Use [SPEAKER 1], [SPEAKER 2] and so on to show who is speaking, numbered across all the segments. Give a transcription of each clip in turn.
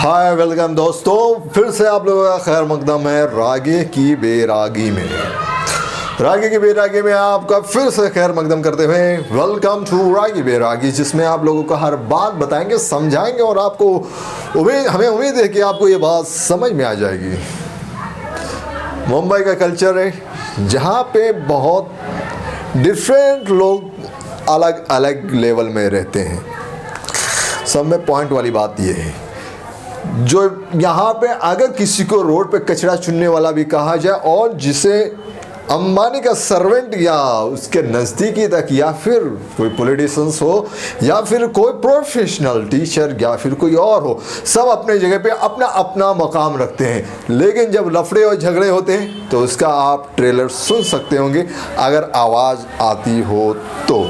[SPEAKER 1] Hi welcome दोस्तों, फिर से आप लोगों का खैर मकदम है रागी की बेरागी में। रागी की बेरागी में आपका फिर से खैर मकदम करते हुए वेलकम टू रागी बेरागी, जिसमें आप लोगों को हर बात बताएंगे, समझाएंगे और आपको हमें उम्मीद है कि आपको ये बात समझ में आ जाएगी। मुंबई का कल्चर है जहाँ पे बहुत डिफरेंट लोग अलग अलग लेवल में रहते हैं। सब में पॉइंट वाली बात ये है, जो यहाँ पे अगर किसी को रोड पे कचरा चुनने वाला भी कहा जाए और जिसे अंबानी का सर्वेंट या उसके नज़दीकी तक, या फिर कोई पॉलिटिशियंस हो या फिर कोई प्रोफेशनल टीचर या फिर कोई और हो, सब अपने जगह पे अपना अपना मकाम रखते हैं। लेकिन जब लफड़े और झगड़े होते हैं तो उसका आप ट्रेलर सुन सकते होंगे अगर आवाज़ आती हो तो।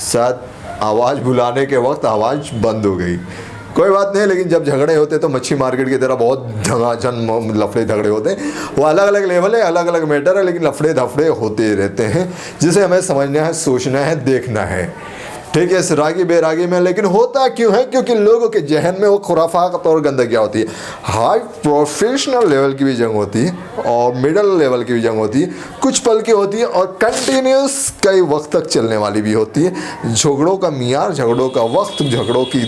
[SPEAKER 1] शायद आवाज़ बुलाने के वक्त आवाज़ बंद हो गई, कोई बात नहीं। लेकिन जब झगड़े होते तो मच्छी मार्केट की तरह बहुत धमाधम लफड़े झगड़े होते हैं। वो अलग अलग लेवल है, अलग अलग मैटर है, लेकिन लफड़े धफड़े होते रहते हैं, जिसे हमें समझना है, सोचना है, देखना है। ठीक है, इस रागी बेरागी में। लेकिन होता क्यों है? क्योंकि लोगों के जहन में वो खुराफात और गंदगियाँ होती है। हाई प्रोफेशनल लेवल की भी जंग होती है और मिडल लेवल की भी जंग होती है, कुछ पल की होती है और कंटिन्यूस कई वक्त तक चलने वाली भी होती है। झगड़ों का मियार, झगड़ों का वक्त, झगड़ों की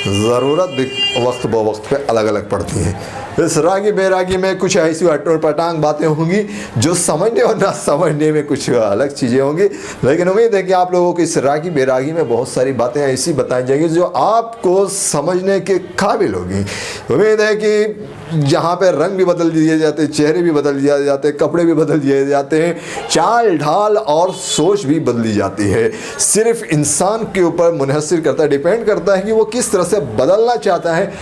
[SPEAKER 1] ज़रूरत वक्त ब वक्त पे अलग अलग पड़ती है। इस रागी बेरागी में कुछ ऐसी अटोर पटांग बातें होंगी जो समझने और ना समझने में कुछ अलग चीज़ें होंगी। लेकिन उम्मीद है कि आप लोगों को इस रागी बेरागी में बहुत सारी बातें ऐसी बताई जाएंगी जो आपको समझने के काबिल होगी। उम्मीद है कि जहाँ पे रंग भी बदल दिए जाते हैं, चेहरे भी बदल दिए जाते हैं, कपड़े भी बदल दिए जाते हैं, चाल ढाल और सोच भी बदली जाती है। सिर्फ इंसान के ऊपर मुनहसर करता है, डिपेंड करता है कि वो किस तरह से बदलना चाहता है,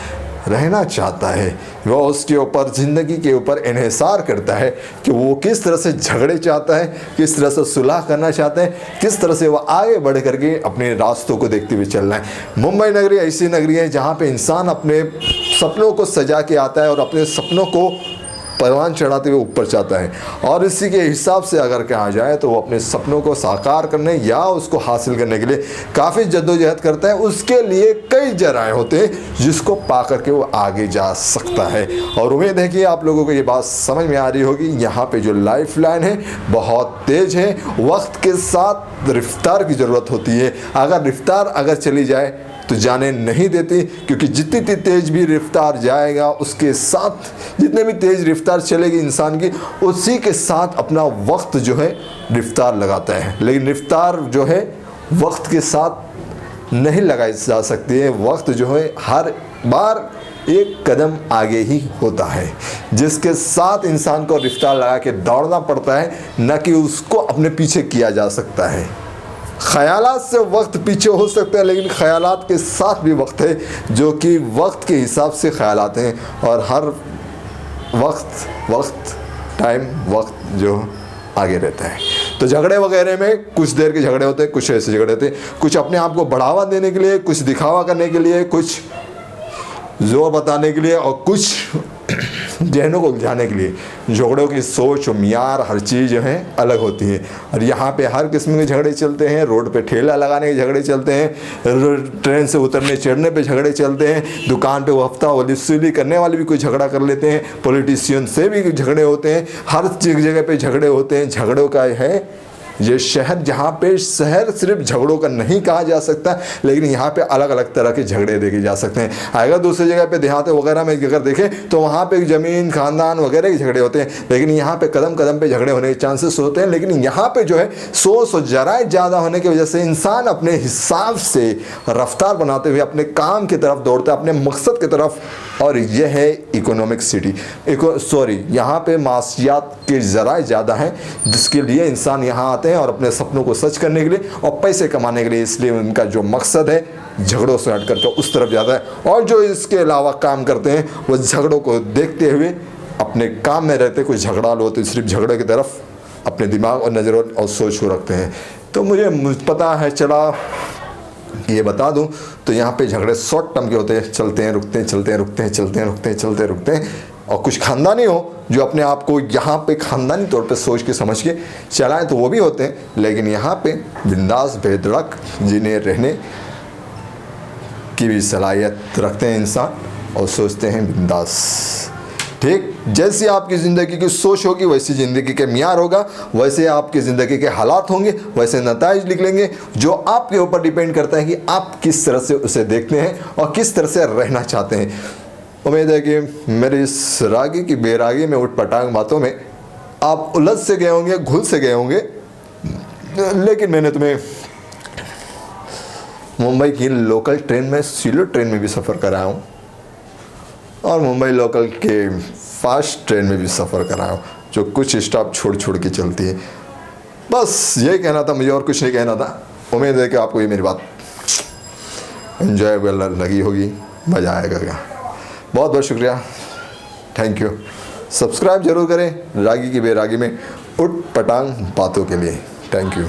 [SPEAKER 1] रहना चाहता है। वह उसके ऊपर, ज़िंदगी के ऊपर इन्हिसार करता है कि वो किस तरह से झगड़े चाहता है, किस तरह से सुलह करना चाहता है, किस तरह से वह आगे बढ़ करके अपने रास्तों को देखते हुए चलना है। मुंबई नगरी ऐसी नगरी है जहाँ पे इंसान अपने सपनों को सजा के आता है और अपने सपनों को परवान चढ़ाते हुए ऊपर जाता है। और इसी के हिसाब से अगर कहा जाए तो वो अपने सपनों को साकार करने या उसको हासिल करने के लिए काफ़ी जद्दोजहद करता है। उसके लिए कई जराए होते हैं जिसको पा करके वो आगे जा सकता है। और उम्मीद है कि आप लोगों को ये बात समझ में आ रही होगी। यहाँ पे जो लाइफ लाइन है बहुत तेज़ है, वक्त के साथ रफ्तार की ज़रूरत होती है। अगर रफ्तार अगर चली जाए तो जाने नहीं देती, क्योंकि जितनी तेज़ भी रफ्तार जाएगा उसके साथ, जितने भी तेज़ रफ्तार चलेगी इंसान की, उसी के साथ अपना वक्त जो है रफ्तार लगाता है। लेकिन रफ्तार जो है वक्त के साथ नहीं लगाई जा सकती है। वक्त जो है हर बार एक कदम आगे ही होता है, जिसके साथ इंसान को रफ्तार लगा के दौड़ना पड़ता है, न कि उसको अपने पीछे किया जा सकता है। ख़यालात से वक्त पीछे हो सकता है, लेकिन ख़यालात के साथ भी वक्त है जो कि वक्त के हिसाब से ख़यालात हैं। और हर वक्त टाइम वक्त जो आगे रहता है। तो झगड़े वगैरह में कुछ देर के झगड़े होते हैं, कुछ ऐसे झगड़े होते हैं, कुछ अपने आप को बढ़ावा देने के लिए, कुछ दिखावा करने के लिए, कुछ जोर बताने के लिए और कुछ जहनों को उलझाने के लिए। झगड़ों की सोच और मियार हर चीज़ जो है अलग होती है। और यहाँ पे हर किस्म के झगड़े चलते हैं। रोड पे ठेला लगाने के झगड़े चलते हैं, ट्रेन से उतरने चढ़ने पे झगड़े चलते हैं, दुकान पे वो हफ्ता वसूली करने वाले भी कोई झगड़ा कर लेते हैं, पॉलिटिशियन से भी झगड़े होते हैं, हर जगह पे झगड़े होते हैं। झगड़ों का है ये शहर, जहाँ पे शहर सिर्फ झगड़ों का नहीं कहा जा सकता, लेकिन यहाँ पे अलग अलग तरह के झगड़े देखे जा सकते हैं। अगर दूसरी जगह पे देहात वगैरह में अगर देखें तो वहाँ पे ज़मीन, खानदान वगैरह के झगड़े होते हैं, लेकिन यहाँ पे कदम कदम पे झगड़े होने के चांसेस होते हैं। लेकिन यहाँ पे जो है सोच और जराए ज़्यादा होने की वजह से इंसान अपने हिसाब से रफ्तार बनाते हुए अपने काम की तरफ दौड़ता है, अपने मकसद की तरफ। और यह है इकोनॉमिक सिटी, यहाँ पे मासियात के ज़राए ज़्यादा हैं, जिसके लिए इंसान यहाँ आते हैं और अपने सपनों को सच करने के लिए और पैसे कमाने के लिए। इसलिए उनका जो मकसद है झगड़ों से हट करके उस तरफ ज़्यादा है। और जो इसके अलावा काम करते हैं वो झगड़ों को देखते हुए अपने काम में रहते, कोई झगड़ा लो तो सिर्फ झगड़े की तरफ अपने दिमाग और नज़र और सोच को रखते हैं। तो मुझे पता है चला ये बता दूं तो यहाँ पे झगड़े शॉर्ट टर्म के होते हैं, चलते हैं रुकते हैं, चलते हैं रुकते हैं, चलते हैं रुकते हैं, चलते हैं रुकते हैं। और कुछ खानदानी हो जो अपने आप को यहाँ पे खानदानी तौर पे सोच के समझ के चलाएं तो वो भी होते हैं, लेकिन यहाँ पे बिंदास बेधड़क जीने रहने की भी सलाहियत रखते हैं इंसान और सोचते हैं बिंदास। ठीक, जैसी आपकी ज़िंदगी की सोच होगी वैसी ज़िंदगी के मियार होगा, वैसे आपकी ज़िंदगी के हालात होंगे, वैसे नताइज निकलेंगे, जो आपके ऊपर डिपेंड करता है कि आप किस तरह से उसे देखते हैं और किस तरह से रहना चाहते हैं। उम्मीद है कि मेरी इस रागी की बेरागी में उठ पटांग बातों में आप उलझ से गए होंगे, घुल से गए होंगे, लेकिन मैंने तुम्हें मुंबई की लोकल ट्रेन में, सिलो ट्रेन में भी सफ़र कराया हूँ और मुंबई लोकल के फास्ट ट्रेन में भी सफ़र कराया हूँ, जो कुछ स्टॉप छोड़ छोड़ के चलती है। बस ये कहना था मुझे, और कुछ नहीं कहना था। उम्मीद है कि आपको ये मेरी बात एंजॉयबल लगी होगी, मज़ा आएगा। बहुत बहुत शुक्रिया, थैंक यू। सब्सक्राइब जरूर करें रागी की बेरागी में उठ पटांग बातों के लिए। Thank you.